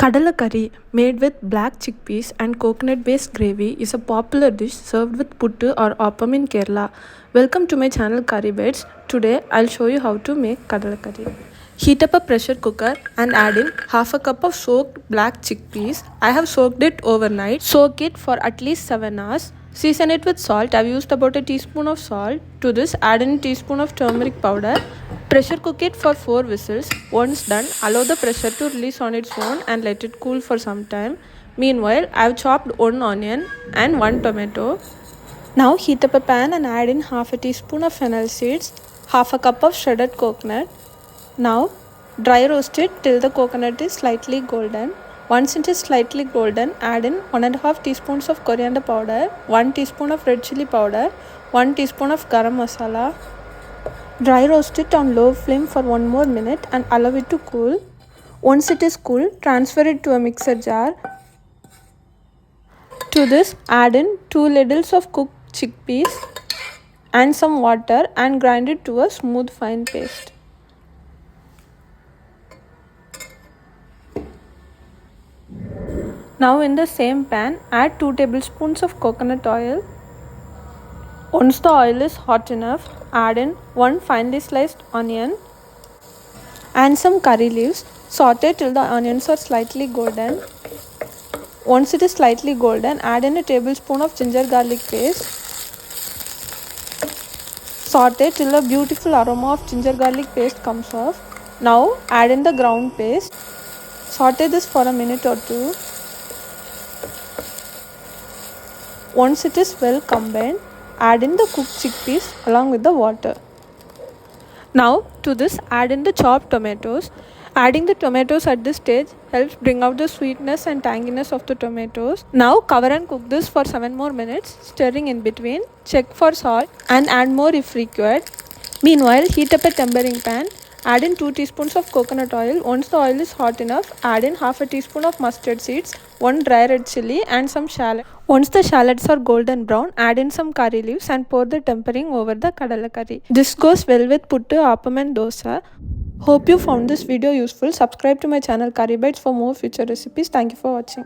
Kadala curry, made with black chickpeas and coconut-based gravy, is a popular dish served with puttu or appam in Kerala. Welcome to my channel Curry Beds. Today I'll show you how to make Kadala curry. Heat up a pressure cooker and add in half a cup of soaked black chickpeas. I have soaked it overnight. Soak it for at least 7 hours. Season it with salt. I've used about a teaspoon of salt. To this, add in a teaspoon of turmeric powder. Pressure cook it for 4 whistles. Once done, allow the pressure to release on its own and let it cool for some time. Meanwhile, I've chopped 1 onion and 1 tomato. Now heat up a pan and add in half a teaspoon of fennel seeds, half a cup of shredded coconut. Now dry roast it till the coconut is slightly golden. Once it is slightly golden, add in 1.5 teaspoons of coriander powder, 1 teaspoon of red chili powder, 1 teaspoon of garam masala. Dry roast it on low flame for 1 more minute and allow it to cool. Once it is cool, transfer it to a mixer jar. To this, add in 2 ladles of cooked chickpeas and some water and grind it to a smooth fine paste. Now in the same pan, add 2 tablespoons of coconut oil. Once the oil is hot enough, add in 1 finely sliced onion and some curry leaves. Saute till the onions are slightly golden. Once it is slightly golden, add in a tablespoon of ginger garlic paste. Saute till the beautiful aroma of ginger garlic paste comes off. Now add in the ground paste. Saute this for a minute or 2. Once it is well combined, add in the cooked chickpeas along with the water. Now to this, add in the chopped tomatoes. Adding the tomatoes at this stage helps bring out the sweetness and tanginess of the tomatoes. Now cover and cook this for 7 more minutes, stirring in between. Check for salt and add more if required. Meanwhile, heat up a tempering pan. Add in 2 teaspoons of coconut oil. Once the oil is hot enough, add in half a teaspoon of mustard seeds, 1 dry red chili and some shallot. Once the shallots are golden brown, add in some curry leaves and pour the tempering over the Kadala curry. This goes well with puttu, appam and dosa. Hope you found this video useful. Subscribe to my channel Curry Bites for more future recipes. Thank you for watching.